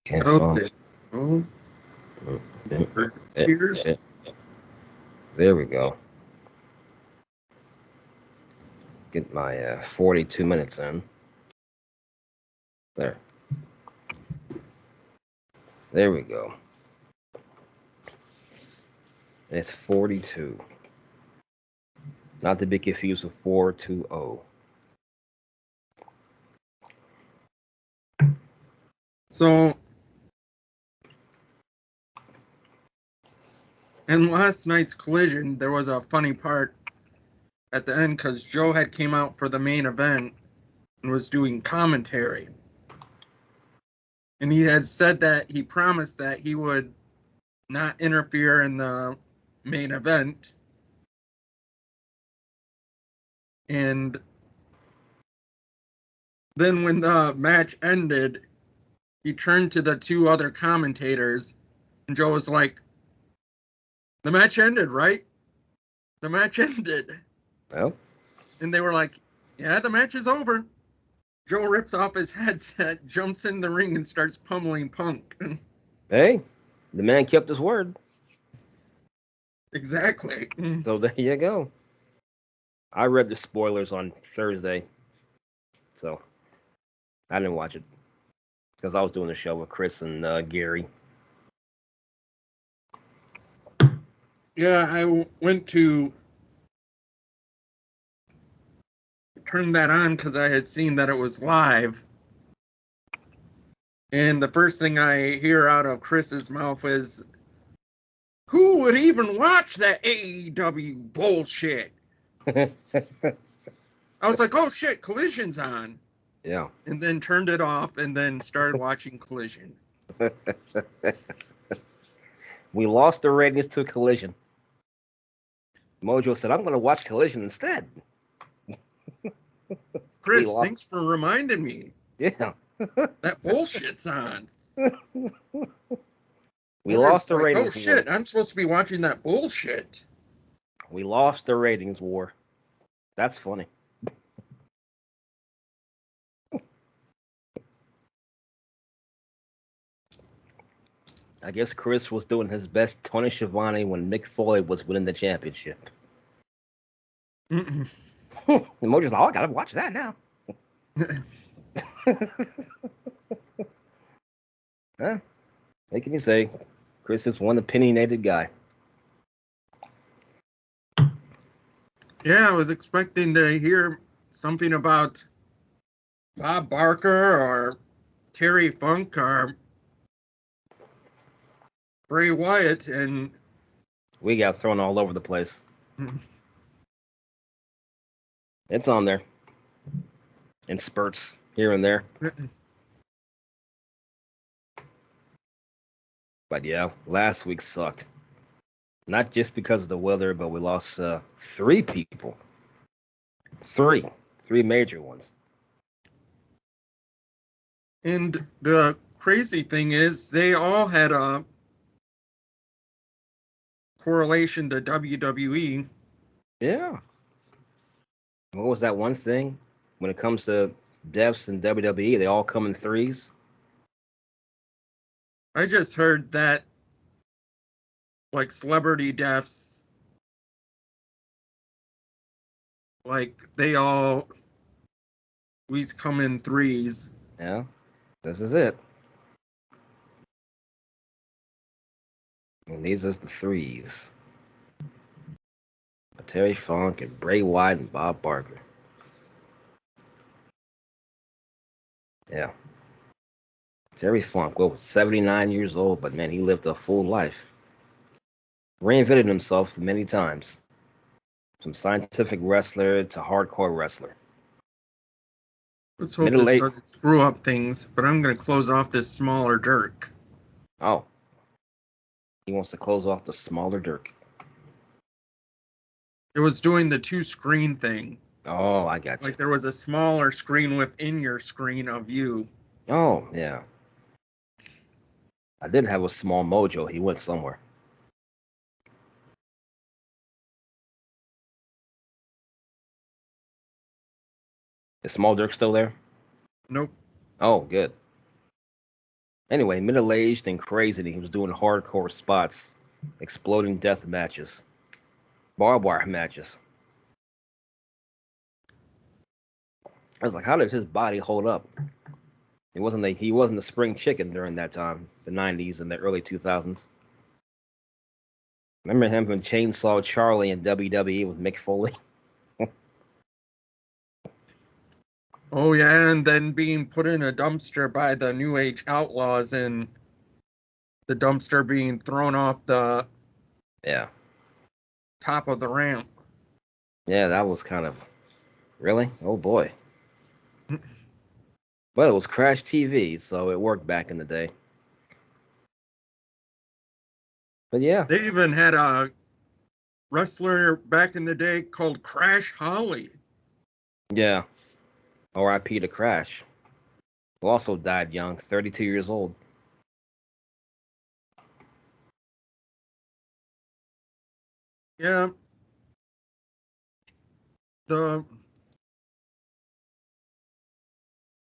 Cancel. Oh, Mhm. here's There we go. Get my 42 minutes in. There. There we go. It's 42. Not to be confused with 420. so. In last night's collision, there was a funny part at the end because Joe had came out for the main event and was doing commentary. And he had said that he promised that he would not interfere in the main event. And then when the match ended, he turned to the two other commentators, and Joe was like, "The match ended, right? The match ended." Well, And they were like, "Yeah, the match is over." Joe rips off his headset, jumps in the ring, and starts pummeling Punk. hey, the man kept his word. Exactly. So there you go. I read the spoilers on Thursday, so I didn't watch it because I was doing the show with Chris and Gary. Yeah, I went to turn that on because I had seen that it was live. And the first thing I hear out of Chris's mouth is, "Who would even watch that AEW bullshit?" I was like, "Oh shit, Collision's on." Yeah. And then turned it off and then started watching Collision. We lost the ratings to Collision. Mojo said, "I'm going to watch Collision instead." We Chris, lost. thanks for reminding me. Yeah. That bullshit's on. I We was lost just the like, "Oh ratings war. shit, I'm supposed to be watching that bullshit." We lost the ratings war. That's funny. I guess Chris was doing his best Tony Schiavone when Mick Foley was winning the championship. Mm-mm. And Mojo's like, "Oh, I gotta watch that now." Huh? What can you say? Chris is one opinionated guy. Yeah, I was expecting to hear something about Bob Barker or Terry Funk or Bray Wyatt, and We got thrown all over the place. It's on there in spurts here and there. But yeah, last week sucked. Not just because of the weather, but we lost three people. Three. Three major ones. and the crazy thing is, they all had a correlation to WWE. Yeah. What was that one thing? When it comes to deaths in WWE, they all come in threes. I just heard that, like, celebrity deaths, like, they all always come in threes. Yeah. This is it. And these are the threes. Terry Funk and Bray Wyatt and Bob Barker. Yeah. Terry Funk, what was 79 years old, but man, he lived a full life. Reinvented himself many times. From scientific wrestler to hardcore wrestler. Let's hope Middle this age. doesn't screw up things, but I'm going to close off this smaller Dirk. Oh, he wants to close off the smaller Dirk. It was doing the two screen thing. Oh, I got you. Like, there was a smaller screen within your screen of you. Oh, yeah. I did have a small mojo. He went somewhere. Is Small Dirk still there? Nope. Oh, good. Anyway, middle-aged and crazy, and he was doing hardcore spots, exploding death matches, barbed wire matches. I was like, how did his body hold up? He wasn't a spring chicken during that time, the '90s and the early 2000s. Remember him from Chainsaw Charlie in WWE with Mick Foley? Oh yeah, and then being put in a dumpster by the New Age Outlaws, and the dumpster being thrown off the Yeah. top of the ramp. Yeah, that was kind of really. Oh boy. But it was Crash TV, so it worked back in the day. But yeah, They even had a wrestler back in the day called Crash Holly. yeah. R.I.P. to Crash, who also died young, 32 years old. Yeah, the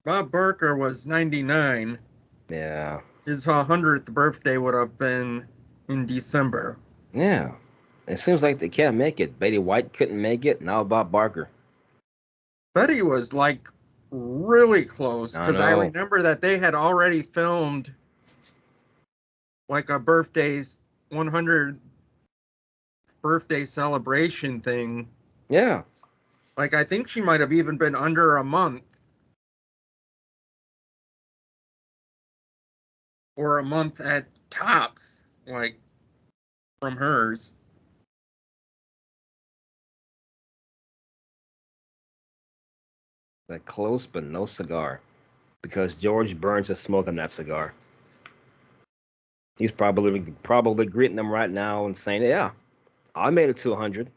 Bob Barker was 99. Yeah. His 100th birthday would have been in December. Yeah. It seems like they can't make it. Betty White couldn't make it. Now about Barker. Betty was like really close, I because I know. remember that they had already filmed like a 100th birthday celebration thing. Yeah. Like, I think she might have even been under a month, or a month at tops, like, from hers. That close but no cigar. Because George Burns is smoking that cigar. He's probably greeting them right now and saying, "Yeah, I made it to 100."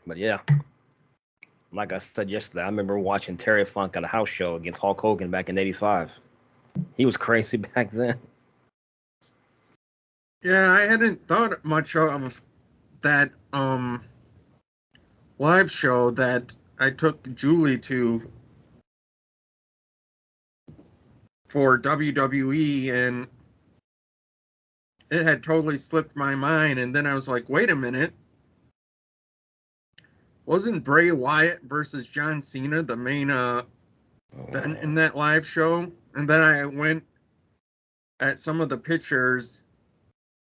But yeah, like I said yesterday, I remember watching Terry Funk at a house show against Hulk Hogan back in '85. He was crazy back then. Yeah, I hadn't thought much of that live show that I took Julie to for WWE, and it had totally slipped my mind. And then I was like, wait a minute, wasn't Bray Wyatt versus John Cena the main event in that live show? And then I went at some of the pictures.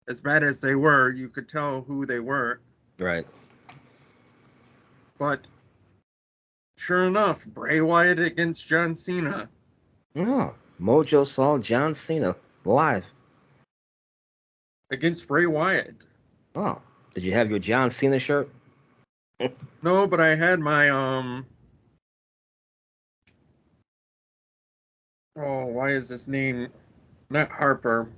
As bad as they were, you could tell who they were. Right. But sure enough, Bray Wyatt against John Cena. Oh, Mojo saw John Cena live. Against Bray Wyatt. Oh, did you have your John Cena shirt? No, but I had my oh, why is his name not Harper?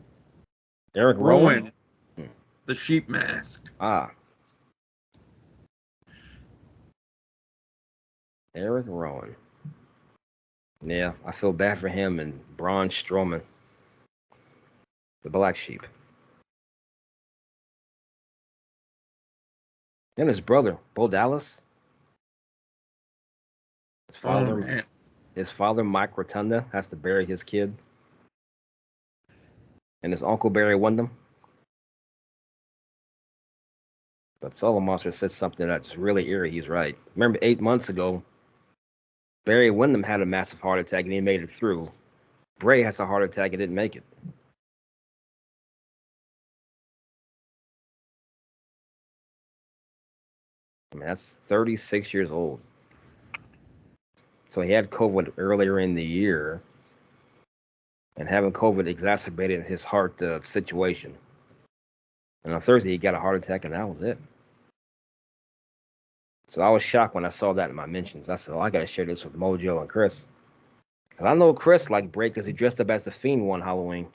Eric Rowan? Rowan, the sheep mask. Ah, Eric Rowan. Yeah, I feel bad for him and Braun Strowman, the black sheep. And his brother, Bo Dallas. His Oh father, man. his father, Mike Rotunda, has to bury his kid. And his uncle, Barry Windham. But Solo Monster said something that's really eerie. He's right. Remember 8 months ago, Barry Windham had a massive heart attack and he made it through. Bray has a heart attack and didn't make it. I mean, that's 36 years old. So he had COVID earlier in the year, and having COVID exacerbated his heart situation. And on Thursday, he got a heart attack, and that was it. So I was shocked when I saw that in my mentions. I said, "Oh, I got to share this with Mojo and Chris." Because I know Chris liked Bray because he dressed up as the Fiend one Halloween.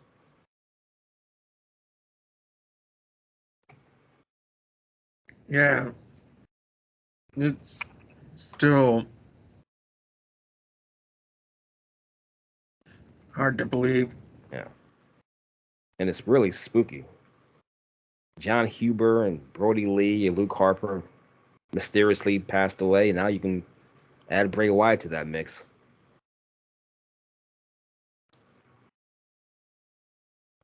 Yeah. It's still hard to believe. Yeah. And it's really spooky. John Huber and Brody Lee and Luke Harper mysteriously passed away. Now you can add Bray Wyatt to that mix.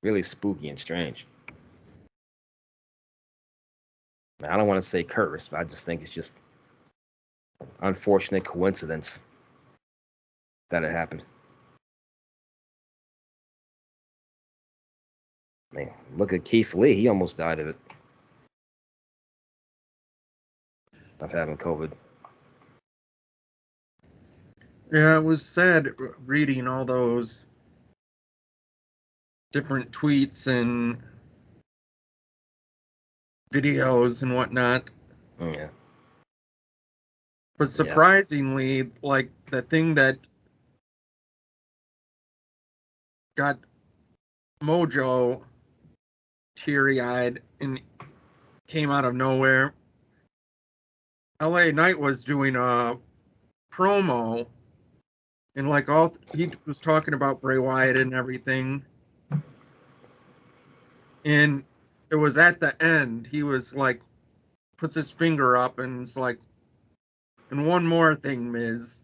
Really spooky and strange. I don't want to say curse, but I just think it's just an unfortunate coincidence that it happened. I mean, look at Keith Lee. He almost died of it. Of having COVID. Yeah, it was sad reading all those different tweets and videos and whatnot. Yeah. But surprisingly, like the thing that got Mojo teary-eyed and came out of nowhere, LA Knight was doing a promo, and like he was talking about Bray Wyatt and everything, and it was at the end he was like puts his finger up and it's like, and one more thing, Miz.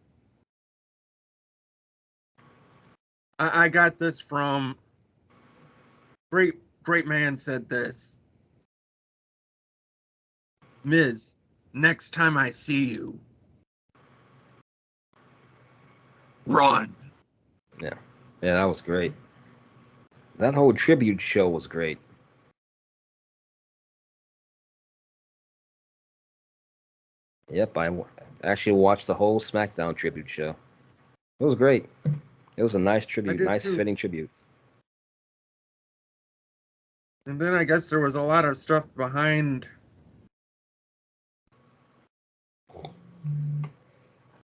I got this from great man said this. Miz, next time I see you, run. Yeah, that was great. That whole tribute show was great. Yep, I actually watched the whole SmackDown tribute show. It was great. It was a nice tribute, nice too. fitting tribute. And then I guess there was a lot of stuff behind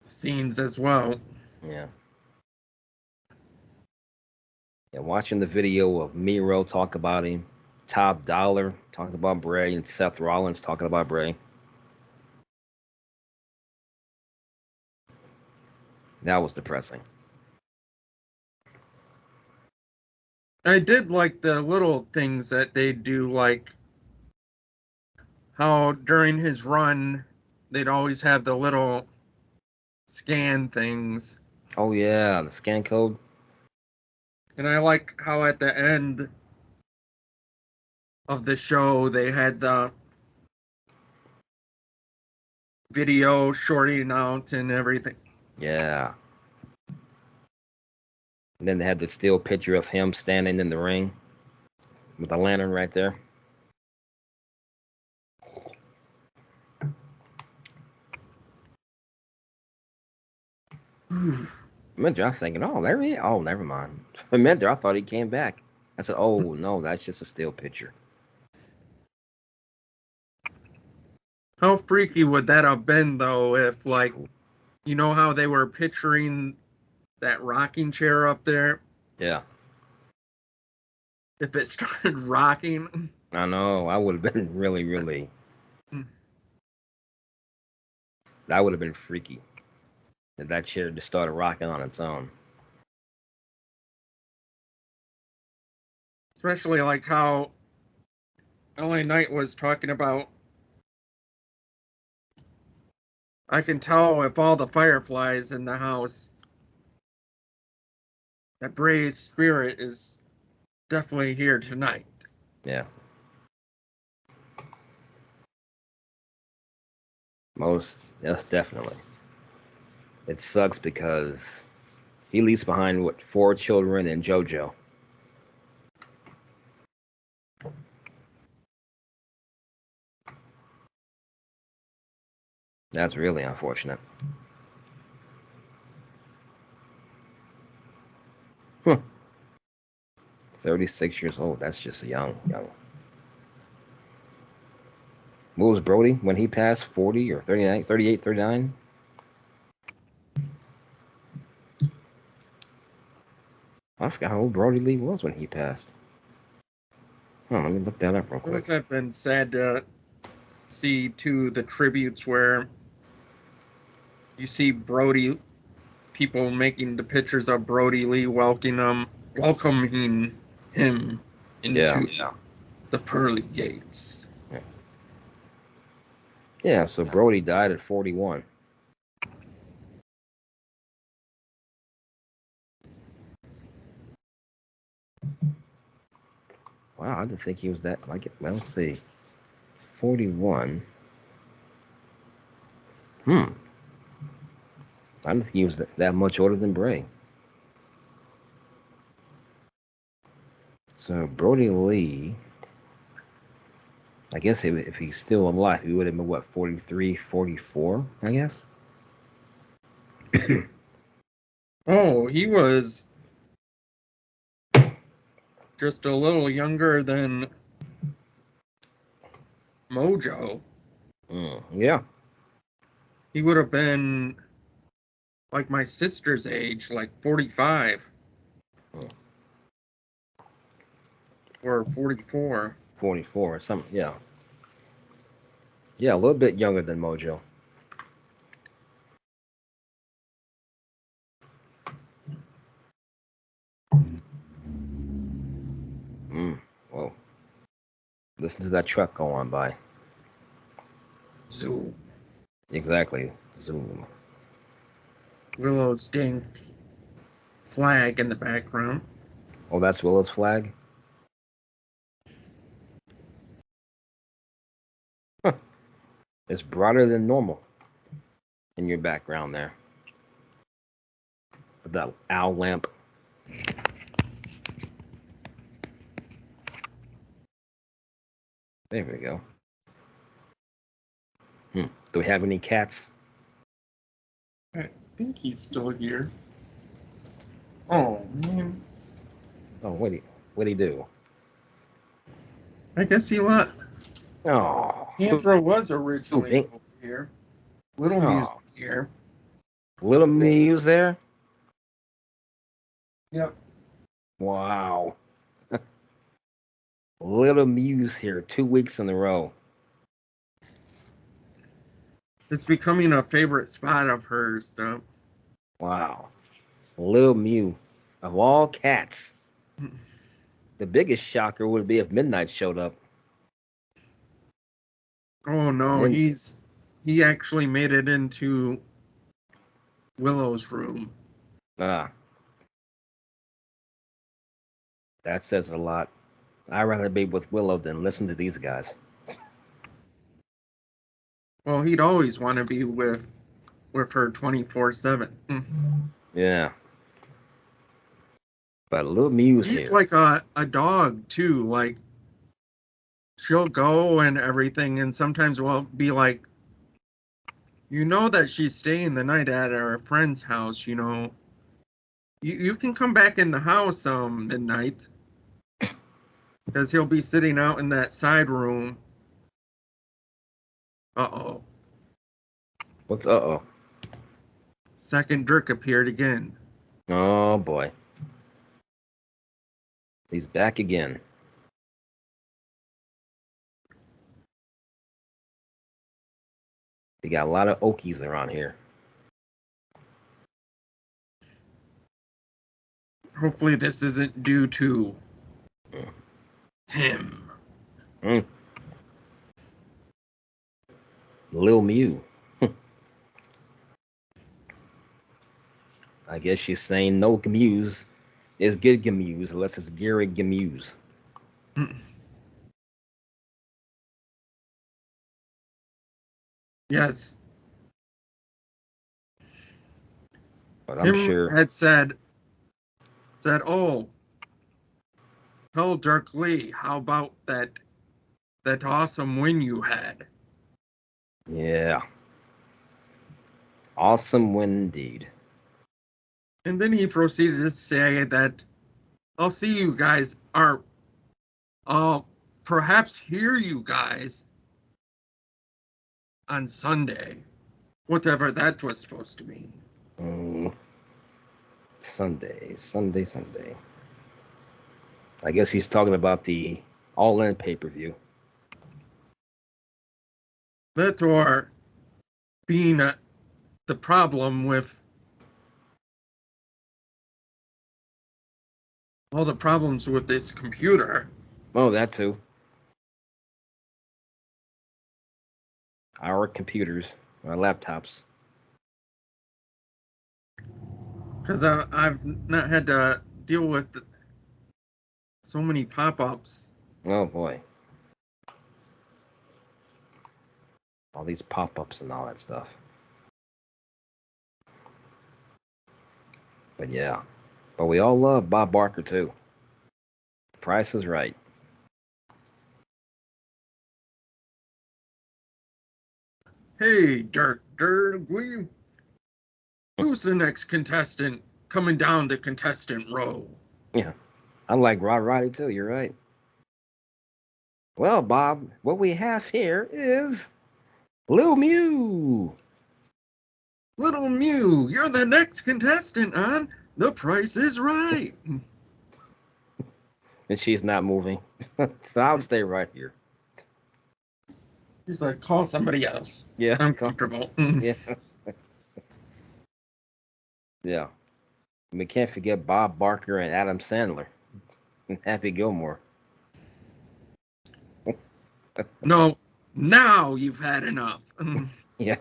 scenes as well. Yeah. Yeah, watching the video of Miro talk about him, Top Dollar talking about Bray, and Seth Rollins talking about Bray. That was depressing. I did like the little things that they do, like how during his run, they'd always have the little scan things. Oh, yeah, the scan code. And I like how at the end of the show, they had the video shorting out and everything. Yeah. And then they had the still picture of him standing in the ring with the lantern right there. Mentor, I was thinking, oh, there he is. Oh, never mind. Mentor, I thought he came back. I said, oh, no, that's just a still picture. How freaky would that have been, though, if, like, you know how they were picturing that rocking chair up there? Yeah. If it started rocking. I know. I would have been really, really. That would have been freaky. If that chair just started rocking on its own. Especially like how LA Knight was talking about, I can tell if all the fireflies in the house that Bray's spirit is definitely here tonight. Yeah. Yes, definitely. It sucks because he leaves behind, what, 4 children and JoJo. That's really unfortunate. 36 years old. That's just young. What was Brody when he passed? 40 or 39, 38, 39? I forgot how old Brody Lee was when he passed. Let me look that up real quick. Those have been sad to see, too, the tributes where you see Brody, people making the pictures of Brody Lee welcoming him into the pearly gates. Yeah. Yeah, so Brody died at 41. Wow, I didn't think he was that. Like, well, let's see. 41. I didn't think he was that much older than Bray. So Brody Lee, I guess if he's still alive, he would have been, what, 43, 44, I guess? Oh, he was just a little younger than Mojo. Yeah. He would have been like my sister's age, like 45 or 44. 44 or something, yeah. Yeah, a little bit younger than Mojo. Whoa. Listen to that truck go on by. Zoom. Exactly. Zoom. Willow's dang flag in the background. Oh, that's Willow's flag? Huh. It's brighter than normal in your background there. With that owl lamp. There we go. Do we have any cats? I think he's still here. Oh, man. Oh, what'd he do? I guess he left. Oh. Andrew was originally Pink. over here. Little music here. Little Muse there? Yep. Wow. Little Muse here 2 weeks in a row. It's becoming a favorite spot of hers, though. Wow. Lil Mew. Of all cats. The biggest shocker would be if Midnight showed up. Oh no, And he actually made it into Willow's room. that says a lot. I'd rather be with Willow than listen to these guys. Well, he'd always want to be with her 24/7. Yeah. But Lil Muse He's here. like a dog too. Like she'll go and everything, and sometimes we'll be like, you know that she's staying the night at our friend's house. You know, you can come back in the house midnight, because he'll be sitting out in that side room. Uh-oh. What's uh-oh? Second Dirk appeared again. Oh boy. He's back again. We got a lot of Okies around here. Hopefully this isn't due to him. Lil Mew. I guess she's saying no Gamuse is good Gamuse unless it's Gary Gamuse. Yes. But I'm Him sure. had said, oh, tell Dirk Lee, how about that awesome win you had? Yeah. Awesome win indeed. And then he proceeded to say that I'll see you guys, or I'll perhaps hear you guys on Sunday. Whatever that was supposed to mean. Sunday. I guess he's talking about the All-In pay-per-view. That or being the problem with all the problems with this computer. Oh, that too. our computers, our laptops. Because I've not had to deal with so many pop-ups. Oh boy. All these pop-ups and all that stuff. But yeah. But we all love Bob Barker too. Price is Right. Hey, Dirk Durgley, who's the next contestant coming down to contestant row? Yeah. I like Rod Roddy too, you're right. Well, Bob, what we have here is Lil Mew. Little Mew, you're the next contestant on The Price is Right. And she's not moving. So I'll stay right here. He's like, call somebody else. Yeah. I'm comfortable. Yeah. Yeah. We can't forget Bob Barker and Adam Sandler. Happy Gilmore. No, now you've had enough. Yeah.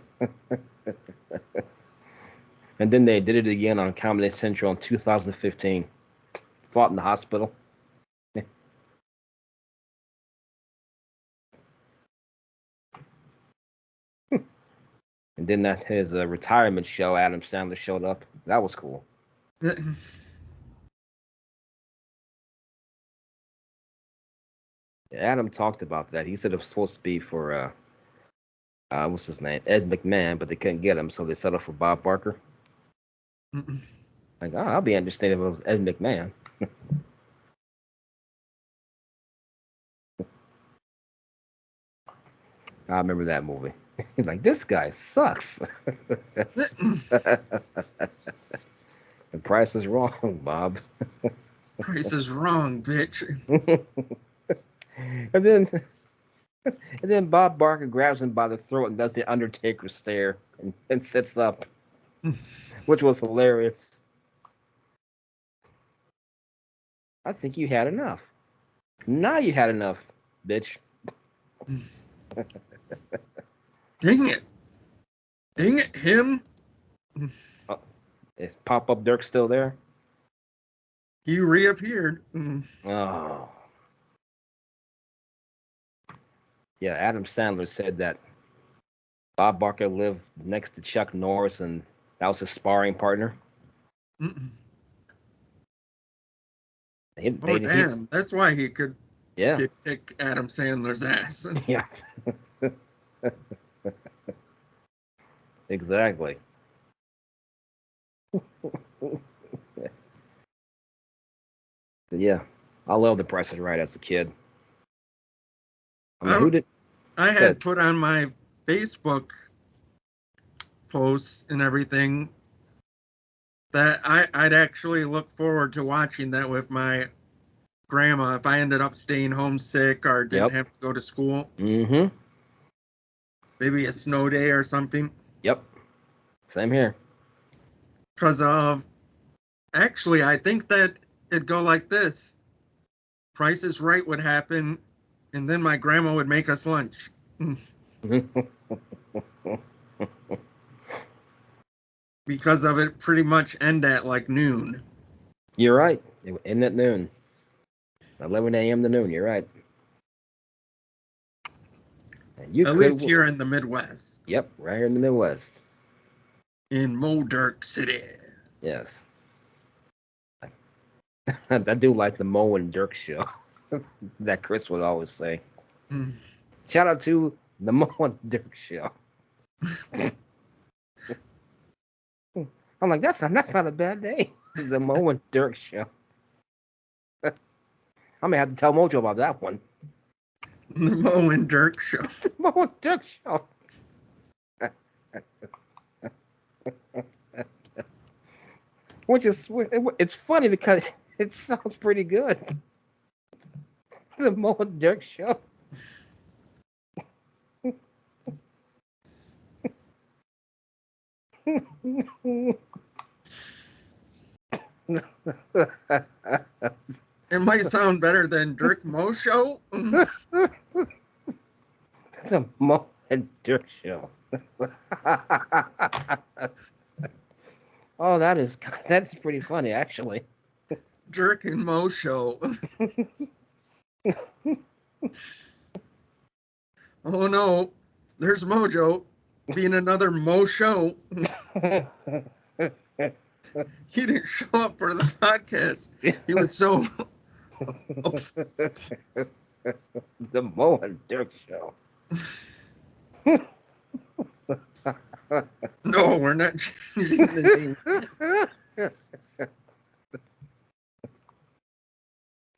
And then they did it again on Comedy Central in 2015. Fought in the hospital. And then that his retirement show, Adam Sandler showed up. That was cool. Yeah, Adam talked about that. He said it was supposed to be for what's his name, Ed McMahon, but they couldn't get him, so they settled for Bob Barker. Like, I'll be interested if it was Ed McMahon. I remember that movie. He's like, this guy sucks. The price is wrong, Bob. Price is wrong, bitch. and then Bob Barker grabs him by the throat and does the Undertaker stare and sits up, which was hilarious. I think you had enough. Now you had enough, bitch. Dang it. Dang it, him. Is Pop-Up Dirk still there? He reappeared. Oh. Yeah, Adam Sandler said that Bob Barker lived next to Chuck Norris and that was his sparring partner. Damn. That's why he could kick Adam Sandler's ass. Yeah. Exactly. Yeah, I love The Price is Right as a kid. I mean, I had put on my Facebook posts and everything that I'd actually look forward to watching that with my grandma if I ended up staying home sick or didn't have to go to school. Mm-hmm. Maybe a snow day or something. Yep. Same here. Because actually, I think that it'd go like this. Price is Right would happen, and then my grandma would make us lunch. Because of it pretty much end at like noon. You're right. It would end at noon. 11 a.m. to noon. You're right. And at least here in the Midwest. Yep, right here in the Midwest. In MoDerk City. Yes. I do like the Mo and Dirk show that Chris would always say. Shout out to the Mo and Dirk show. I'm like, that's not a bad day. The Mo and Dirk show. I may have to tell Mojo about that one. The Mo and Dirk show. The Mo and Dirk show. Which is, it's funny because it sounds pretty good. The Mo and Dirk show. It might sound better than Dirk Mo show. The Mo and Dirk show. Oh, that's pretty funny, actually. Dirk and Mo show. Oh no, there's Mojo being another Mo show. He didn't show up for the podcast. He was so. The Mo and Dirk show. No, we're not changing the name.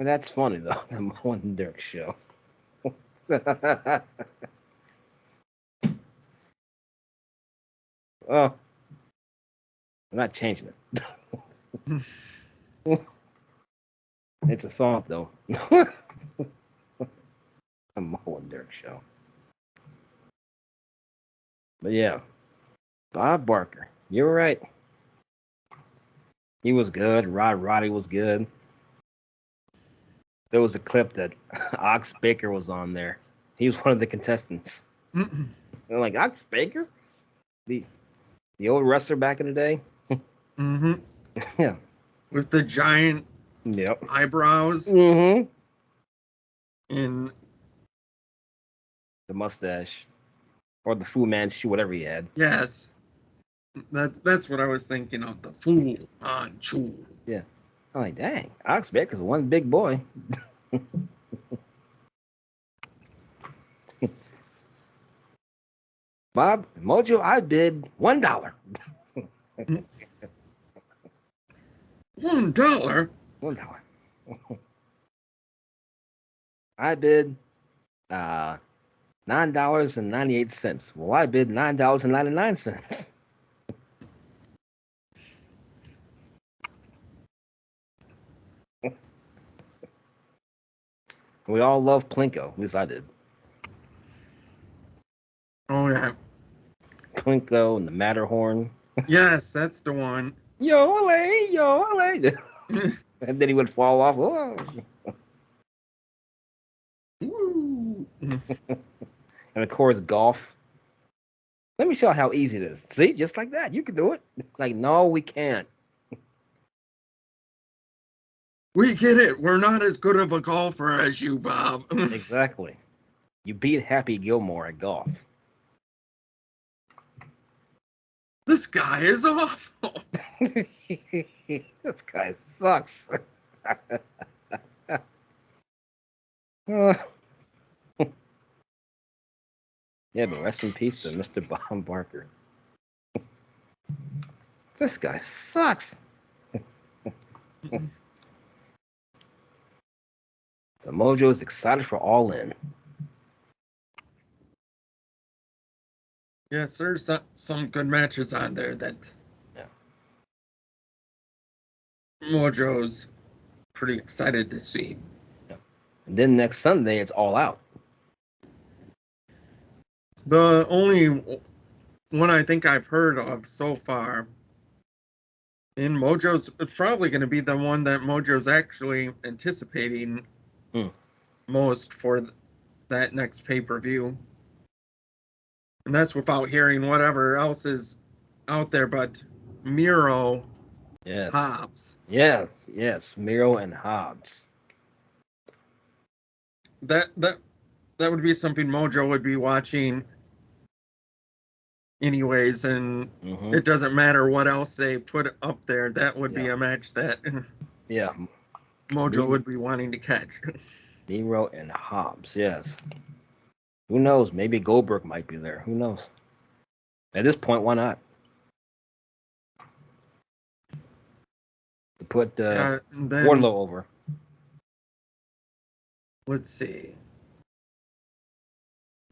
That's funny though. The Mo and Dirk show. Oh, I'm not changing it. It's a thought though. The Mo and Dirk show. But yeah, Bob Barker. You were right. He was good. Roddy was good. There was a clip that Ox Baker was on there. He was one of the contestants. Mm-mm. They're like, Ox Baker? The old wrestler back in the day? Mm-hmm. Yeah. With the giant eyebrows Mm-hmm. and The mustache. Or the Fu Manchu, whatever he had. yes, that's what I was thinking of. The Fu Manchu. Yeah. I'm like, dang, Ox Baker's one big boy. Bob, Mojo, I bid $1. $1? $1. I bid $9.98. Well, I bid $9.99. We all love Plinko. At least I did. Oh yeah. Plinko and the Matterhorn. Yes, that's the one. Yo, ole. And then he would fall off. Oh. Woo. And of course, golf. Let me show you how easy it is. See, just like that. You can do it. Like, no, we can't. We get it. We're not as good of a golfer as you, Bob. Exactly. You beat Happy Gilmore at golf. This guy is awful. This guy sucks. Yeah, but rest in peace to Mr. Bob Barker. This guy sucks. So Mojo's excited for All In. Yes, there's some good matches on there that Mojo's pretty excited to see. Yeah. And then next Sunday, it's All Out. The only one I think I've heard of so far in Mojo's, it's probably going to be the one that Mojo's actually anticipating most for that next pay-per-view. And that's without hearing whatever else is out there but Miro Hobbs. Yes, Miro and Hobbs. That would be something Mojo would be watching anyways, and it doesn't matter what else they put up there. That would be a match that Mojo would be wanting to catch. Miro and Hobbs, yes. Who knows? Maybe Goldberg might be there. Who knows? At this point, why not? To put Wardlow over. Let's see.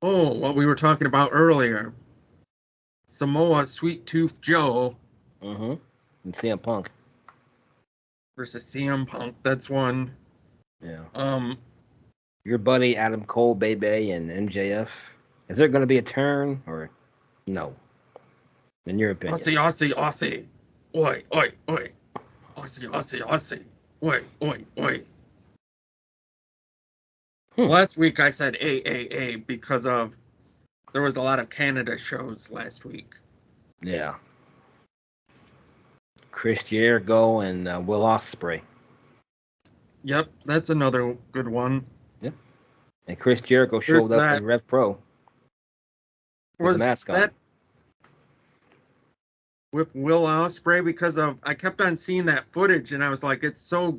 Oh, what we were talking about earlier. Samoa Sweet Tooth Joe. And CM Punk. Versus CM Punk. That's one. Yeah. Your buddy Adam Cole, Bebe, and MJF. Is there going to be a turn or no? In your opinion. Aussie. Oi. Aussie. Oi. Last week I said AAA because of there was a lot of Canada shows last week. Yeah. Chris Jericho and Will Ospreay. Yep, that's another good one. Yep. And Chris Jericho showed up in Rev Pro. With the mask on. With Will Ospreay, because I kept on seeing that footage and I was like, it's so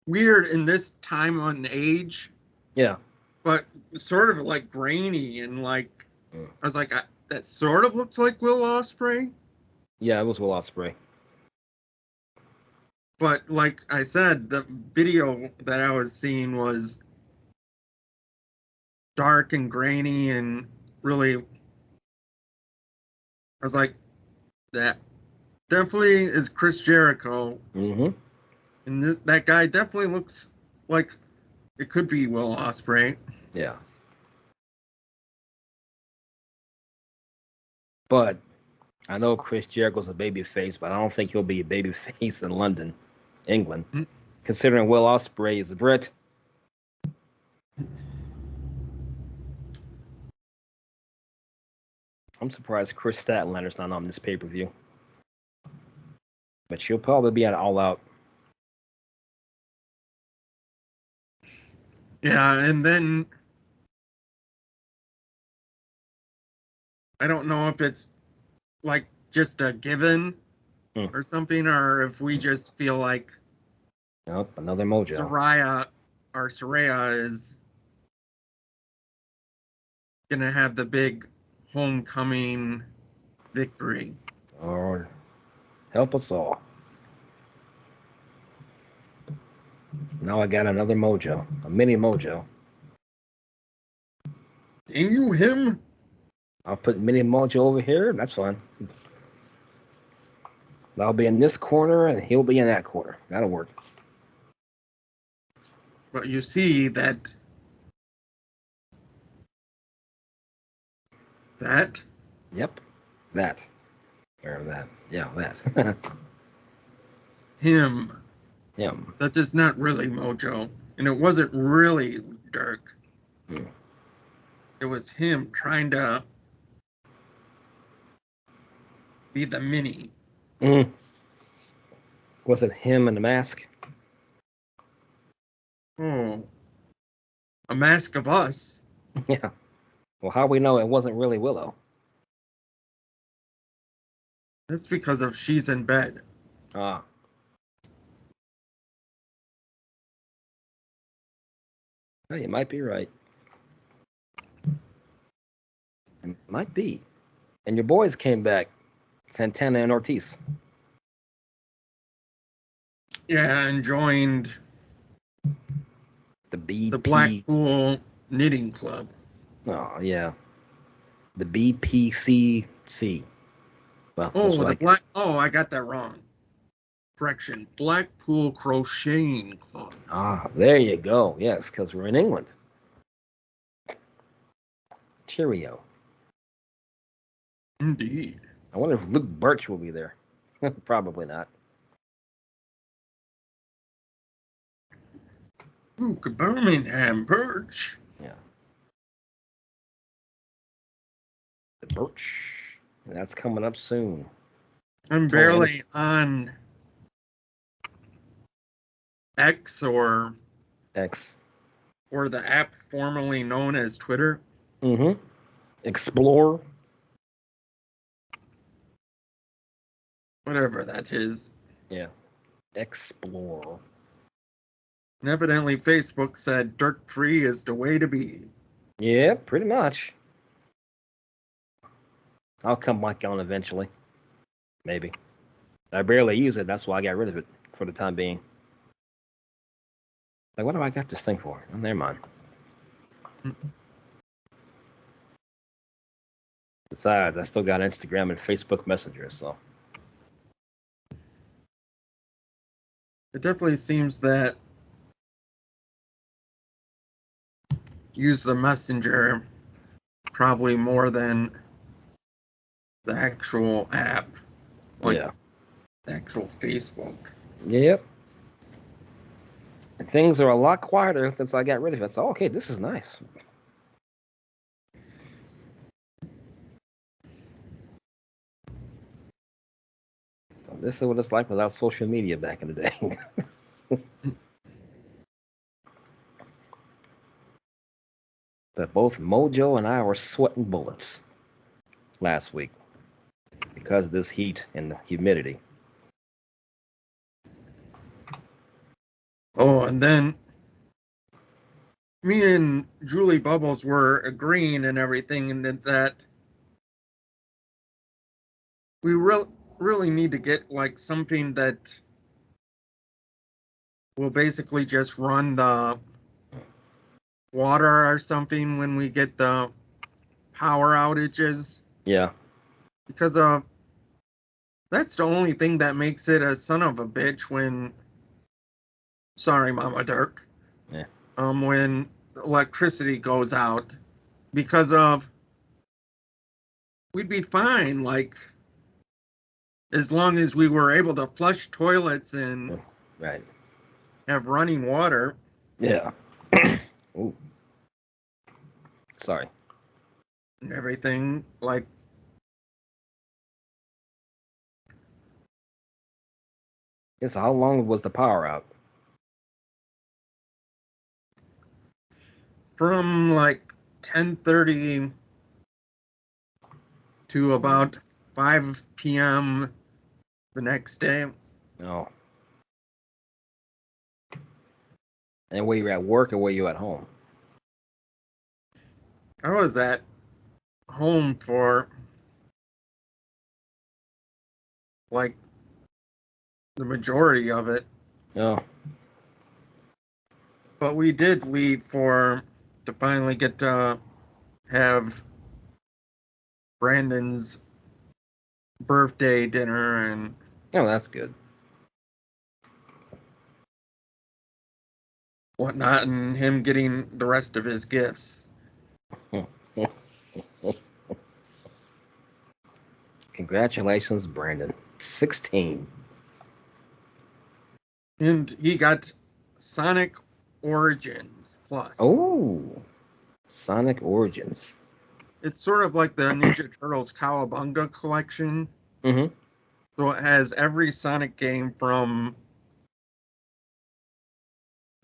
weird in this time and age. Yeah. But sort of like grainy and like, I was like, that sort of looks like Will Ospreay. Yeah, it was Will Ospreay. But like I said, the video that I was seeing was dark and grainy and really, I was like, that definitely is Chris Jericho. Mm-hmm. And that guy definitely looks like it could be Will Ospreay. Yeah. But I know Chris Jericho's a babyface, but I don't think he'll be a babyface in London, England. Mm-hmm. Considering Will Ospreay is a Brit. I'm surprised Chris Statlander's not on this pay-per-view. But she'll probably be at All Out. Yeah, and then I don't know if it's like just a given or something, or if we just feel like nope, another mojo. Saraya is gonna have the big homecoming victory. Lord, help us all. Now I got another mojo, a mini mojo. Ain't you him? I'll put mini mojo over here. That's fine. I'll be in this corner and he'll be in that corner. That'll work. But you see that Yep. That. Or that. Yeah, that. Him. Him. That is not really mojo. And it wasn't really Dirk. It was him trying to be the mini. Was it him in the mask? Oh. A Mask of Us. Yeah. Well, how we know it wasn't really Willow? That's because of She's in Bed. Ah. Well, you might be right. It might be. And your boys came back, Santana and Ortiz. Yeah, and joined the Blackpool Knitting Club. Oh, yeah. The BPCC. Well, I got that wrong. Correction. Blackpool Crocheting Club. Ah, there you go. Yes, because we're in England. Cheerio. Indeed. I wonder if Luke Birch will be there. Probably not. Luke Birmingham Birch. Yeah. The Birch. That's coming up soon. I'm barely on X or the app formerly known as Twitter. Mm-hmm. Explore. Whatever that is. Yeah. Explore. And evidently Facebook said dirt free is the way to be. Yeah, pretty much. I'll come back on eventually. Maybe. I barely use it. That's why I got rid of it for the time being. Like, what do I got this thing for? Oh, never mind. Besides, I still got Instagram and Facebook Messenger, so. It definitely seems that use the Messenger probably more than the actual app. Like the actual Facebook. Yep. And things are a lot quieter since I got rid of it. So, okay, this is nice. this is what it's like without social media back in the day. But both Mojo and I were sweating bullets last week because of this heat and the humidity. Oh, and then me and Julie Bubbles were agreeing and everything, and that we really need to get like something that will basically just run the water or something when we get the power outages. Yeah. Because that's the only thing that makes it a son of a bitch when, sorry, Mama Dirk. Yeah. When electricity goes out, because of we'd be fine, like as long as we were able to flush toilets and right. have running water. Yeah. Ooh. Sorry. And everything, like Yes. How long was the power out? from like 10:30 to about 5 p.m. the next day. No. And were you at work or were you at home? I was at home for like the majority of it, Oh. but we did leave to finally get to have Brandon's birthday dinner and Oh, that's good. whatnot, and him getting the rest of his gifts. Congratulations, Brandon. 16. And he got Sonic Origins Plus. Oh, Sonic Origins. It's sort of like the Ninja Turtles Cowabunga collection. Mm-hmm. So it has every Sonic game from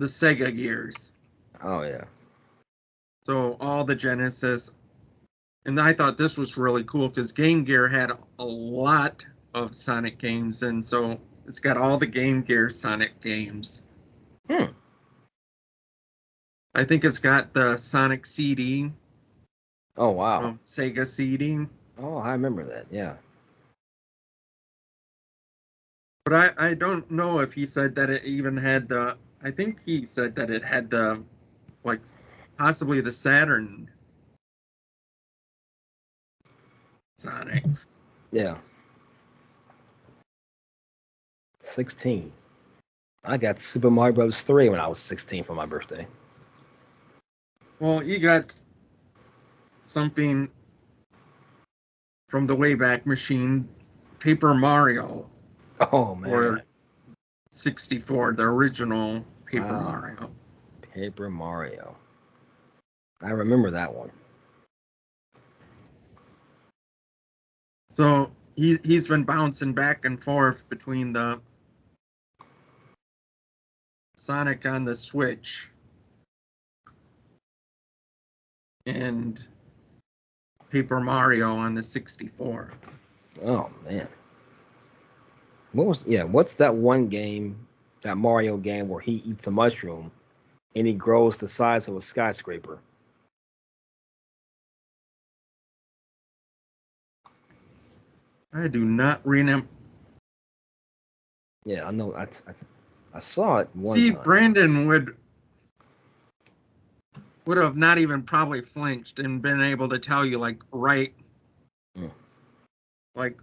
the Sega years. Oh, yeah. So all the Genesis. And I thought this was really cool because Game Gear had a lot of Sonic games. And so it's got all the Game Gear Sonic games. Hmm. I think it's got the Sonic CD. Oh, wow. Sega CD. Oh, I remember that. Yeah. But I don't know if he said that it even had the. I think he said that it had the, like, possibly the Saturn Sonics. Yeah. 16. I got Super Mario Bros. 3 when I was 16 for my birthday. Well, you got something from the Wayback Machine, Paper Mario, Oh, man. or 64, the original Paper Wow. Mario. Paper Mario. I remember that one. So he's been bouncing back and forth between the Sonic on the Switch and Paper Mario on the 64. Oh, man. What's that one game, that Mario game where he eats a mushroom and he grows the size of a skyscraper? I do not remember. Yeah, I know. I saw it one See, time. Brandon would have not even probably flinched and been able to tell you, like, right, like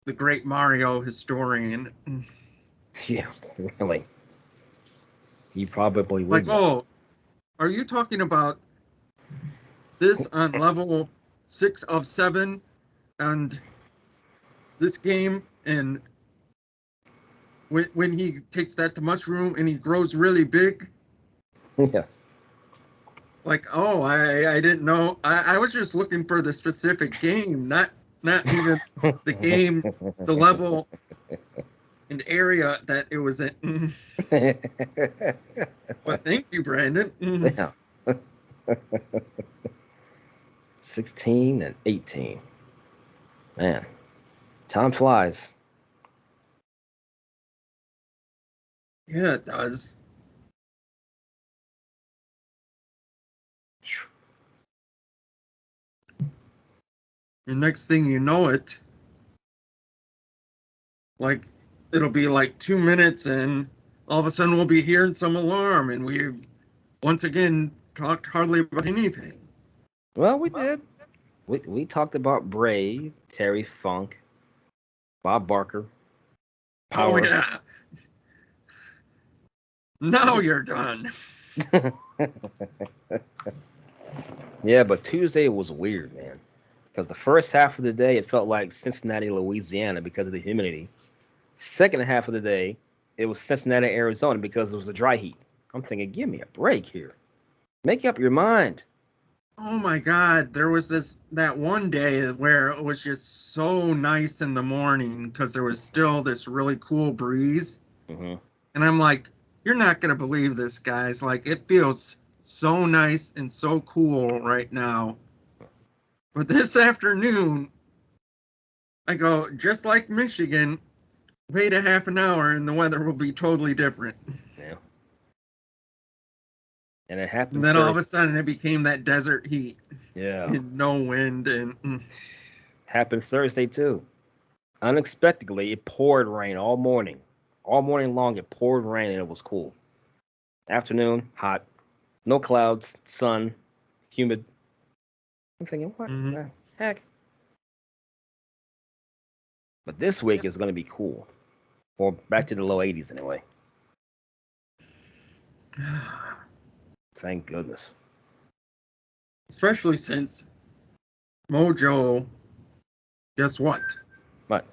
the great Mario historian. Yeah, really. He probably Like, would. oh, are you talking about this on level 6 of 7 and this game, and when he takes that to mushroom and he grows really big? Yes. Like, oh, I didn't know. I was just looking for the specific game, not even the game, the level an area that it was in. But thank you, Brandon. Yeah. 16 and 18. Man, time flies. Yeah, it does. And next thing you know it, like, it'll be like 2 minutes and all of a sudden we'll be hearing some alarm and we've once again talked hardly about anything. Well, we did. We talked about Bray, Terry Funk, Bob Barker, Oh, Power. yeah. Now you're done. Yeah, but Tuesday was weird, man. Because the first half of the day, it felt like Cincinnati, Louisiana because of the humidity. Second half of the day, it was Cincinnati, Arizona because it was the dry heat. I'm thinking, give me a break here. Make up your mind. Oh my God, there was that one day where it was just so nice in the morning because there was still this really cool breeze. Mm-hmm. And I'm like, you're not going to believe this, guys. Like, it feels so nice and so cool right now. But this afternoon, I go, just like Michigan, wait a half an hour and the weather will be totally different. Yeah. And it And happened then all of a Thursday. sudden it became that desert heat Yeah. and no wind. And Happened Thursday too. Unexpectedly, it poured rain all morning. All morning long, it poured rain and it was cool. Afternoon, hot. No clouds, sun, humid. I'm thinking, what the heck? But this week is going to be cool. Or back to the low 80s anyway. Thank goodness. especially since Mojo, guess what? But,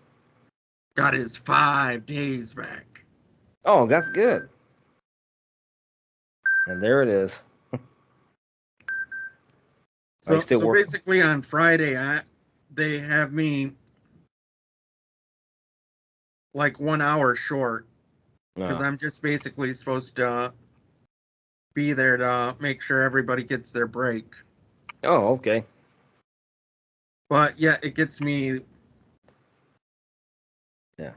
Got his 5 days back. oh, that's good. And there it is. Are you So still working? basically on Friday, they have me like 1 hour short because No. I'm just basically supposed to be there to make sure everybody gets their break. Oh, okay. But yeah, it gets me. Yeah.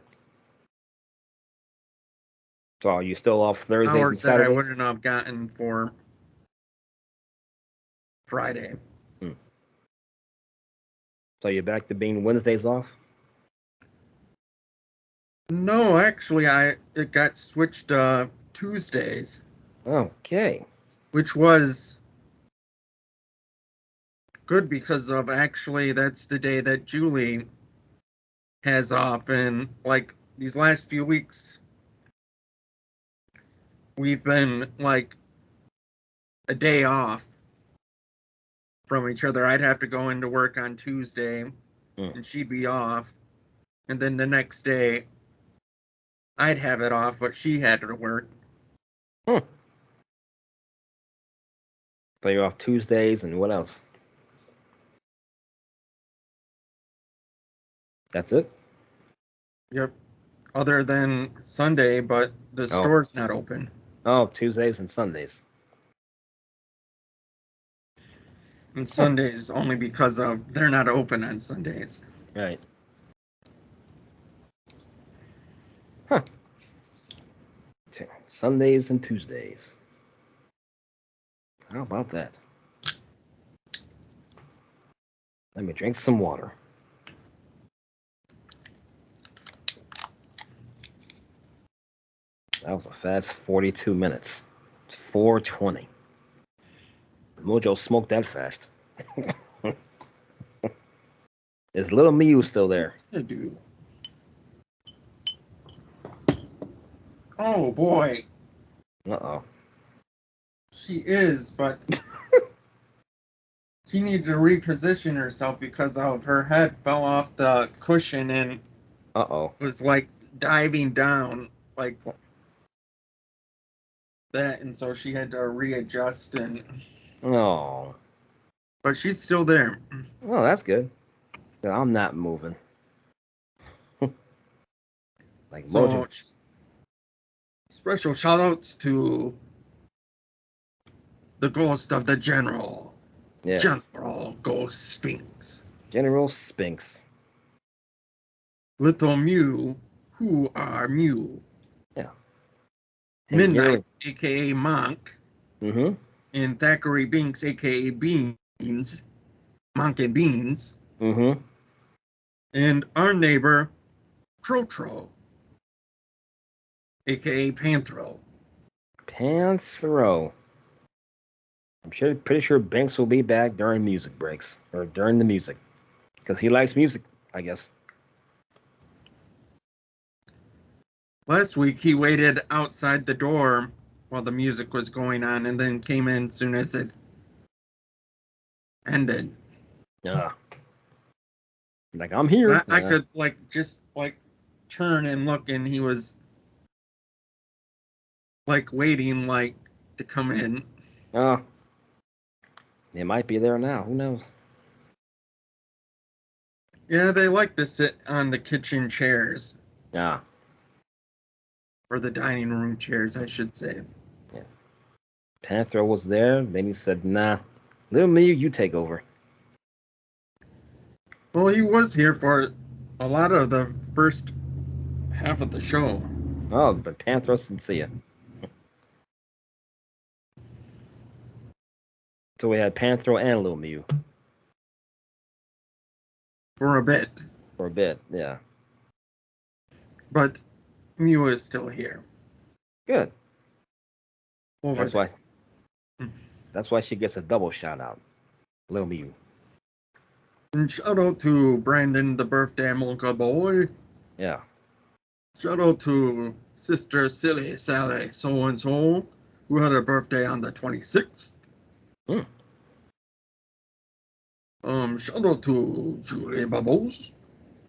So are you still off Thursdays and Hours that I Saturdays? wouldn't have gotten for Friday. Hmm. So you're back to being Wednesdays off? No, actually, it got switched to Tuesdays, Okay. which was good because of actually that's the day that Julie has off, and like these last few weeks, we've been like a day off from each other. I'd have to go into work on Tuesday, and she'd be off, and then the next day I'd have it off, but she had to work. Hmm. So you're off Tuesdays and what else? That's it? Yep. Other than Sunday, but the Oh. store's not open. Oh, Tuesdays and Sundays. And Huh. Sundays only because of they're not open on Sundays. Right. Huh. Sundays and Tuesdays. How about that? Let me drink some water. That was a fast 42 minutes. It's 4:20. Mojo smoked that fast. Is little Miu still there? I do. Oh boy, Uh-oh. she is, but she needed to reposition herself because of her head fell off the cushion and Uh-oh. was like diving down like that, and so she had to readjust and. Oh. But she's still there. Well, that's good. I'm not moving. Like So, MoDerk. special shout outs to the ghost of the General. Yes. General Ghost Sphinx. General Spinks. Little Mew, who are Mew. Yeah. Midnight, aka Monk. Mm-hmm. And Thackeray Binks, aka Beans. Monk and Beans. Mm-hmm. And our neighbor, Trotro, aka Panthro. Panthro. I'm pretty sure Banks will be back during music breaks or during the music because he likes music, I guess. Last week he waited outside the door while the music was going on and then came in as soon as it ended. Yeah. Like I'm here. I could just turn and look, and he was waiting to come in. They might be there now. Who knows? Yeah, they like to sit on the kitchen chairs. Yeah. Or the dining room chairs, I should say. Yeah. Panthro was there. Then he said, "Nah, little me, you take over." Well, he was here for a lot of the first half of the show. Oh, but Panthro didn't see you. So we had Panthro and Lil Mew. For a bit. For a bit, yeah. But Mew is still here. Good. Over That's there. why. That's why she gets a double shout out. Lil Mew. And shout out to Brandon, the birthday Mocha boy. Yeah. Shout out to Sister Silly Sally so and so, who had a birthday on the 26th. Shout out to Julie Bubbles.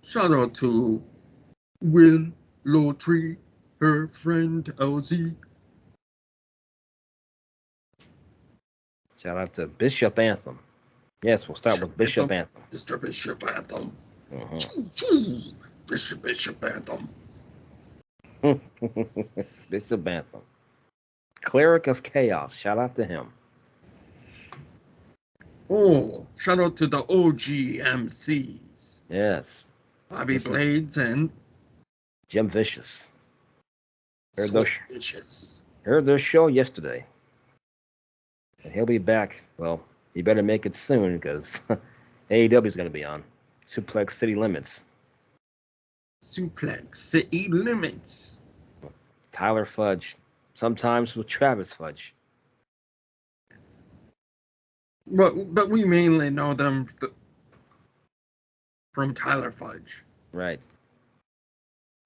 Shout out to Willow Tree, her friend LZ. Shout out to Bishop Anthem. Yes, we'll start with Bishop Anthem. Mr. Bishop Anthem. Mm-hmm. Bishop Anthem. Bishop Anthem. Cleric of Chaos. Shout out to him. Oh, shout out to the OG MCs. Yes. Bobby Blades and Jim Vicious. Vicious. Heard their show yesterday. And he'll be back. Well, he better make it soon because AEW is going to be on. Suplex City Limits. Suplex City Limits. Tyler Fudge. Sometimes with Travis Fudge. But we mainly know them from Tyler Fudge. Right.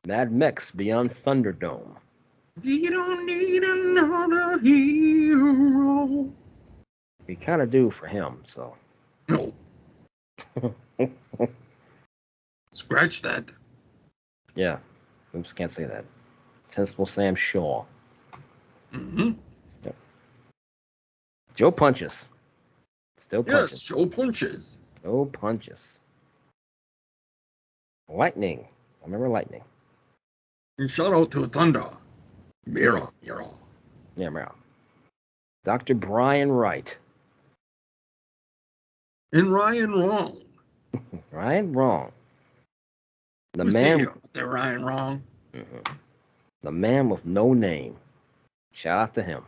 Mad Mex Beyond Thunderdome. You don't need another hero. We kind of do for him, so. No. Scratch that. Yeah. Oops, can't say that. Sensible Sam Shaw. Mm-hmm. Yep. Joe Punches. Still punches. Yes, Joe Punches. Joe Punches. Lightning. I remember Lightning. And shout out to Thunder. Mira. Yeah, Mira. Dr. Brian Wright. And Ryan Wrong. Ryan Wrong. The Who's man. They're Ryan Wrong. Mm-hmm. The man with no name. Shout out to him.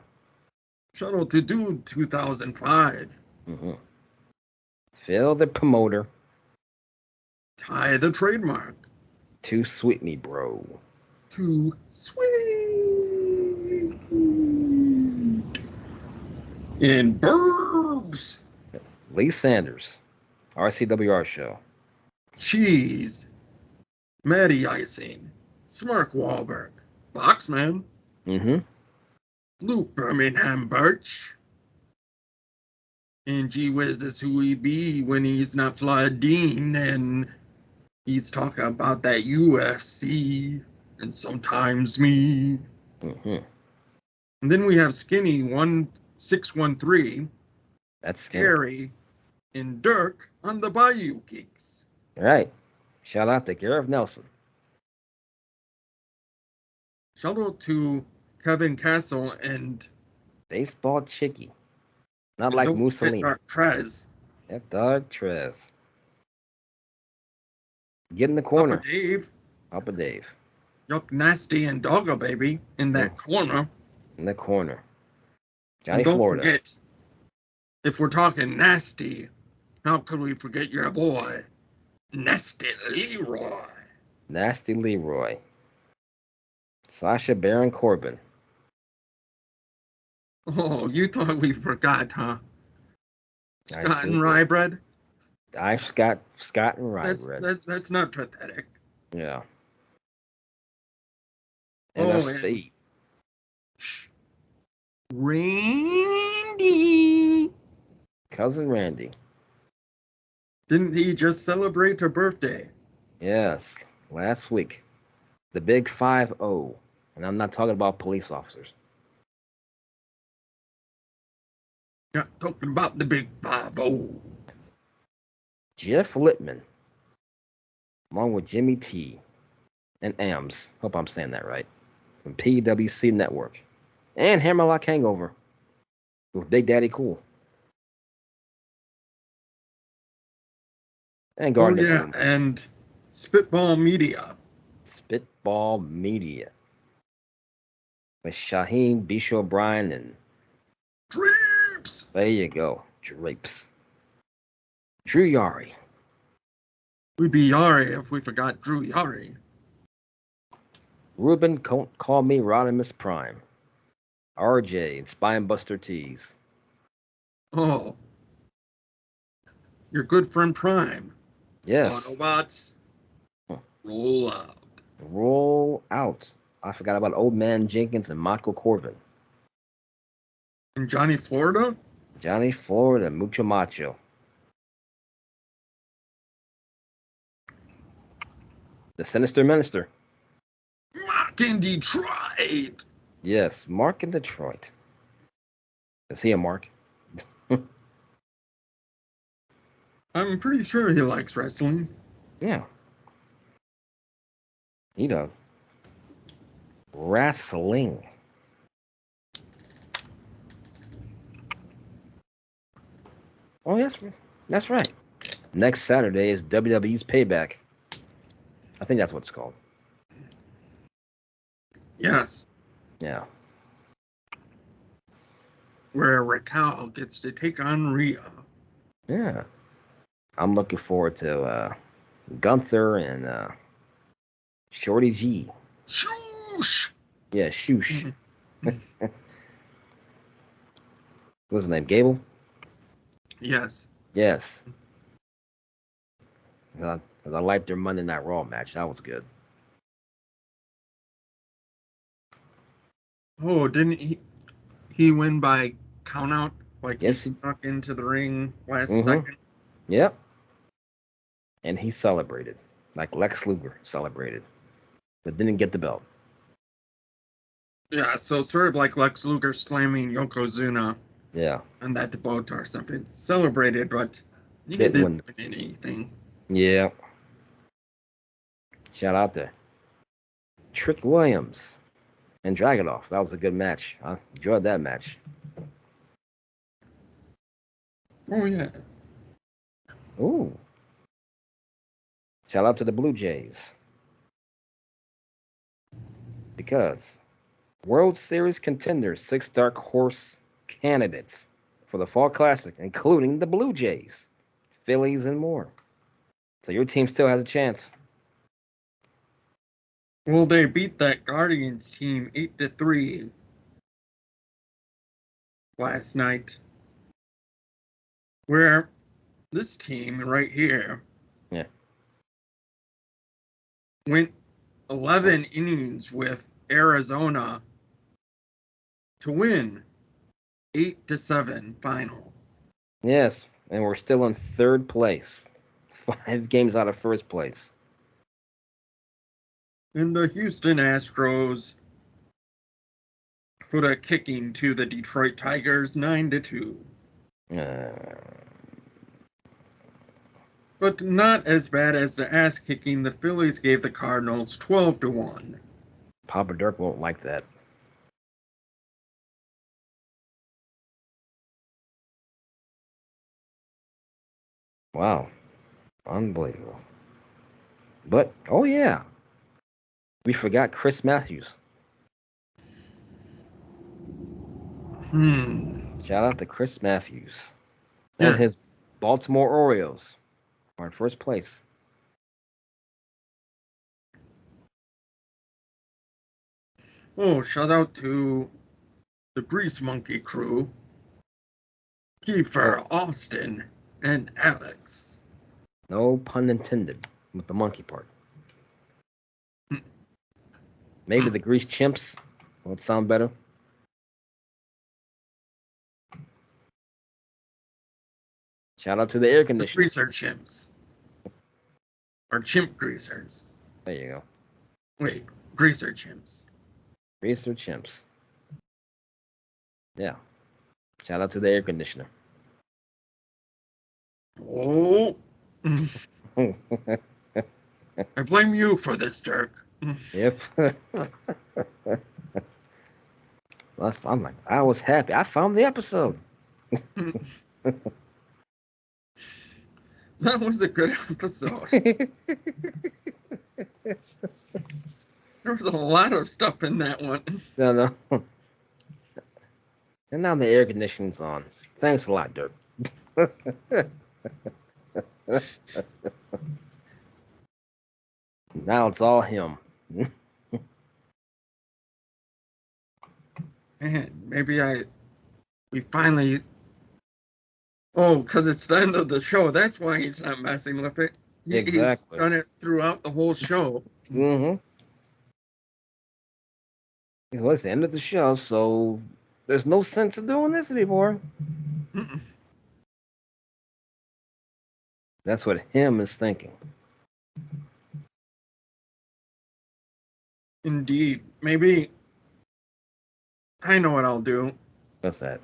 Shout out to Dude 2005. Mm-hmm. Phil the promoter. Ty the trademark. Too sweet me, bro. Too sweet. And Burbs. Lee Sanders. RCWR show. Cheese. Matty Icing. Smirk Wahlberg. Boxman. Mm-hmm. Luke Birmingham Birch. And gee whiz is who he be when he's not Floyd Dean and he's talking about that UFC and sometimes me. Mm-hmm. And then we have Skinny 1613. That's scary. Gary and Dirk on the Bayou Geeks. All right. Shout out to Gareth Nelson. Shout out to Kevin Castle and Baseball Chicky. Not like don't forget Mussolini. Dark Trez. That dog Trez. Get in the Papa corner. Dave. Papa Dave. Yuck Nasty and Doggo Baby in that corner. In the corner. Johnny And don't Florida. forget, if we're talking nasty, how could we forget your boy, Nasty Leroy? Nasty Leroy. Sasha Baron Corbin. Oh, you thought we forgot, huh? I Scott sure and Rye bread? Scott and Rye bread. That's not pathetic. Yeah. Oh, NF Speed. Randy. Cousin Randy. Didn't he just celebrate her birthday? Yes. Last week. The big 5-0. And I'm not talking about police officers. Not talking about the big 5-0. Jeff Littman. Along with Jimmy T. And Ams. Hope I'm saying that right. From PWC Network. And Hammerlock Hangover. With Big Daddy Cool. And Gardner Bloom. And Spitball Media. Spitball Media. With Shaheem, Bisha O'Brien, and Drapes. There you go. Drapes. Drew Yari. We'd be Yari if we forgot Drew Yari. Ruben Call Me Rodimus Prime. RJ and Spinebuster Tees. Oh. Your good friend Prime. Yes. Autobots. Roll out. Roll out. I forgot about Old Man Jenkins and Marco Corvin. And Johnny Florida? Johnny Florida, Mucho Macho. The Sinister Minister. Mark in Detroit. Yes, Mark in Detroit. Is he a Mark? I'm pretty sure he likes wrestling. Yeah. He does. Wrestling. Oh, yes, that's right. Next Saturday is WWE's Payback. I think that's what it's called. Yes. Yeah. Where Raquel gets to take on Rhea. Yeah. I'm looking forward to Gunther and Shorty G. Shoosh! Yeah, Shoosh. What's his name? Gable? Yes. Yes. I liked their Monday Night Raw match. That was good. Oh, didn't he win by count out? Like Yes, he snuck into the ring last Mhm. second? Yep. And he celebrated. Like Lex Luger celebrated. But didn't get the belt. Yeah, so sort of like Lex Luger slamming Yokozuna Yeah. and that debut or something. Celebrated, but he Didn't didn't win anything. Yeah. Shout out to Trick Williams and Dragunov. That was a good match. I enjoyed that match. Oh, yeah. Ooh. Shout out to the Blue Jays. Because World Series contenders, 6 dark horse candidates for the Fall Classic, including the Blue Jays, Phillies, and more. So your team still has a chance. Well, they beat that Guardians team 8-3 last night. Where this team right here went 11 innings with Arizona to win 8-7 final. Yes, and we're still in 3rd place. 5 games out of 1st place. And the Houston Astros put a kicking to the Detroit Tigers 9-2. But not as bad as the ass kicking the Phillies gave the Cardinals 12-1. Papa Dirk won't like that. Wow. Unbelievable. But, oh yeah, we forgot Chris Matthews. Shout out to Chris Matthews. And his Yes. Baltimore Orioles are in first place. Oh, shout out to the Grease Monkey crew, Kiefer, Austin, and Alex. No pun intended with the monkey part. Maybe the Grease Chimps would sound better. Shout out to the air The conditioner. greaser chimps. Or chimp greasers. There you go. Wait, greaser chimps. Greaser Chimps. Yeah. Shout out to the air conditioner. Oh. I blame you for this, Dirk. Yep. I'm like, I was happy. I found the episode. That was a good episode. There was a lot of stuff in that one. No. And now the air conditioning's on. Thanks a lot, Dirk. Now it's all him. Man, maybe we finally. Oh, because it's the end of the show. That's why he's not messing with it. He's Exactly. done it throughout the whole show. Mm-hmm. Well, it's the end of the show, so there's no sense of doing this anymore. That's what him is thinking. Indeed. Maybe I know what I'll do. What's that?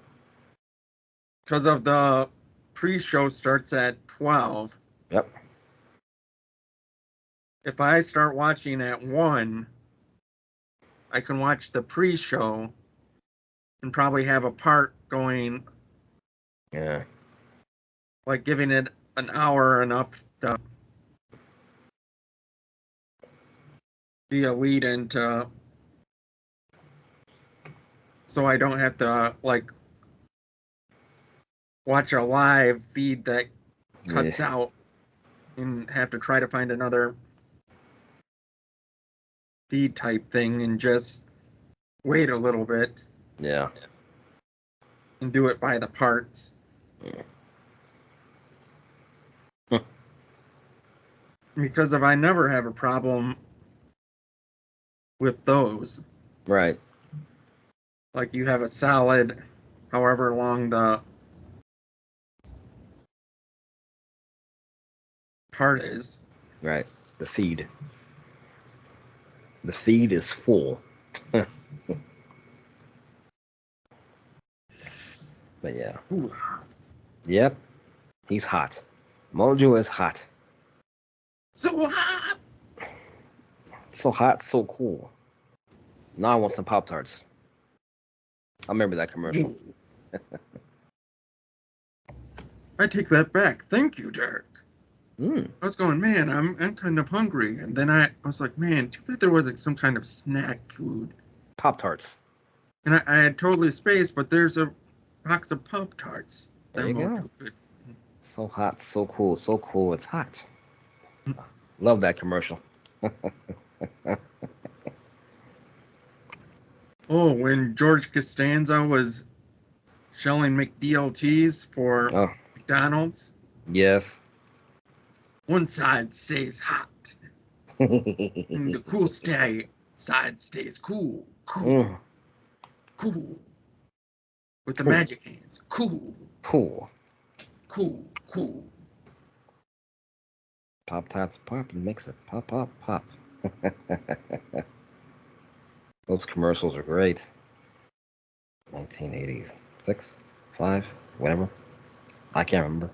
Because of the pre-show starts at 12. Yep. If I start watching at 1, I can watch the pre-show and probably have a part going, Yeah. like giving it an hour enough to be a lead into, so I don't have to like watch a live feed that cuts out and have to try to find another feed type thing and just wait a little bit Yeah. and do it by the parts. Yeah. Because if I never have a problem with those, Right. like you have a solid, however long the part is. Right. The feed. The feed is full. But yeah. Ooh. Yep. He's hot. Mojo is hot. So hot. So hot, so cool. Now I want some Pop Tarts. I remember that commercial. I take that back. Thank you, Derek. Mm. I was going, man, I'm kind of hungry. And then I was like, man, too bad there wasn't some kind of snack food. Pop Tarts. And I had totally spaced, but there's a box of Pop Tarts. There you go. So hot, so cool, so cool. It's hot. Love that commercial. Oh, when George Costanza was shelling McDLTs for McDonald's. Yes. One side stays hot. And the cool side stays cool. Cool. Cool. With the magic hands. Cool. Cool. Cool. Cool. Pop Tarts pop and mix it. Pop, pop, pop. Those commercials are great. 1986, 5, whatever. I can't remember.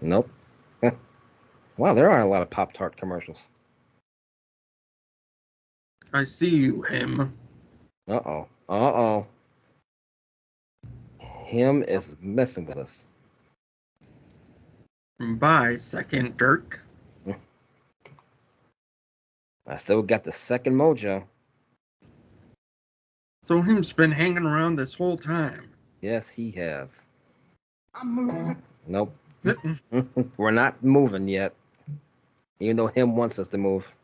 Nope. Wow, there are a lot of Pop-Tart commercials. I see you, him. Uh-oh. Uh-oh. Him is messing with us. Bye, second Dirk. I still got the second mojo. So him's been hanging around this whole time. Yes, he has. I'm moving. Nope. We're not moving yet. Even though him wants us to move.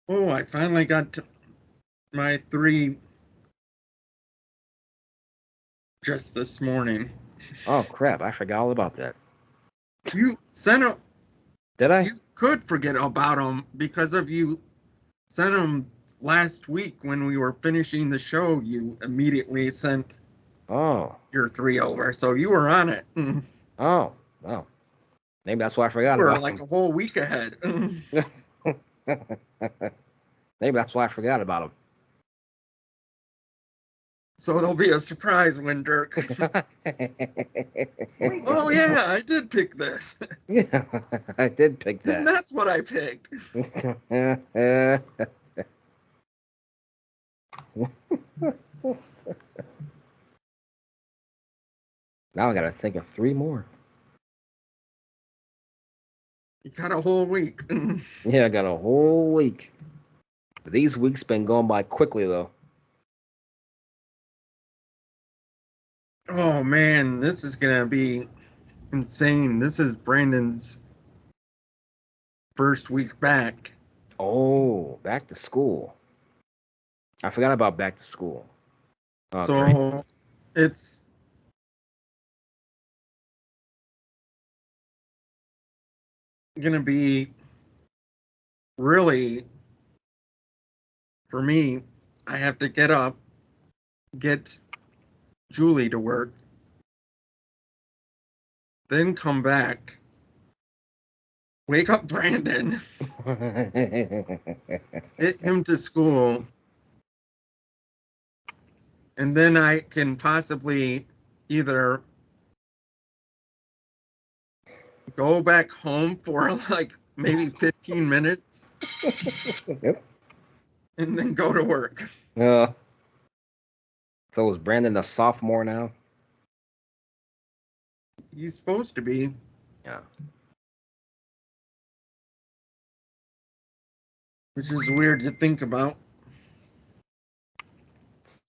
Oh, I finally got to my 3 just this morning. Oh, crap. I forgot all about that. You sent them. Did I? You could forget about them because of you sent them last week when we were finishing the show. You immediately sent Oh. your 3 over, so you were on it. You Oh. Oh. Maybe that's why I forgot were about like him. a whole week ahead. Maybe that's why I forgot about So there'll be a surprise when Dirk. him. Oh yeah, I did pick this. Yeah, I did pick And that. that's what I picked. Now I gotta think of 3 more. You got a whole week. Yeah, I got a whole week. These weeks been going by quickly though. Oh man, this is gonna be insane. This is Brandon's first week back. Oh, back to school. I forgot about back to school. Okay. So it's gonna be really, for me, I have to get up, get Julie to work, then come back, wake up Brandon, get him to school, and then I can possibly either go back home for like maybe 15 minutes Yep. and then go to work. So is Brandon a sophomore now? He's supposed to be. Yeah. Which is weird to think about.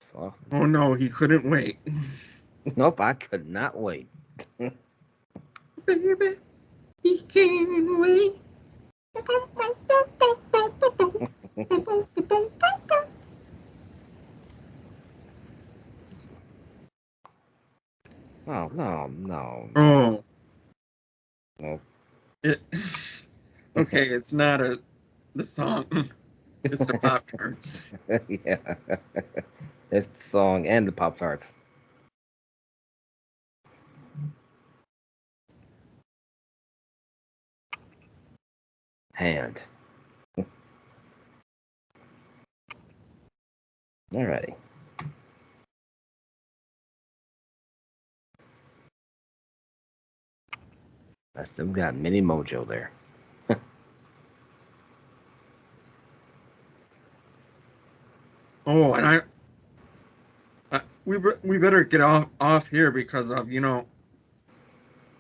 Sophomore. Oh no, he couldn't wait. Nope, I could not wait. Baby, he can't wait. No, no, no. Oh. Nope. Okay, it's not the song. It's the Pop-Tarts. Yeah. It's the song and the Pop-Tarts. Hand. Alrighty. I still got mini mojo there. Oh, and we better get off here because of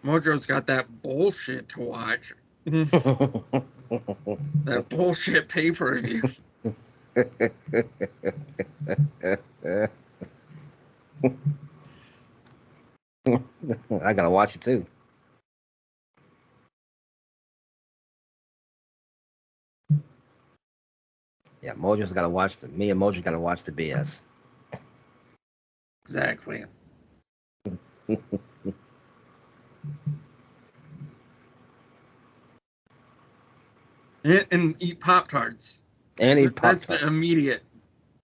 Mojo's got that bullshit to watch. That bullshit pay-per-view. I gotta watch it too. Yeah, Mojo's gotta watch me and Mojo gotta watch the BS. Exactly. And eat Pop-Tarts. And he That's popped the immediate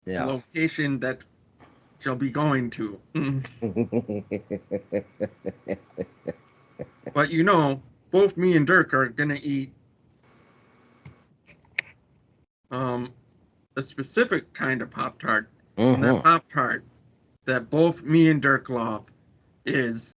Yeah. location that she'll be going to. But both me and Dirk are gonna eat a specific kind of Pop-Tart. And that Pop-Tart that both me and Dirk love is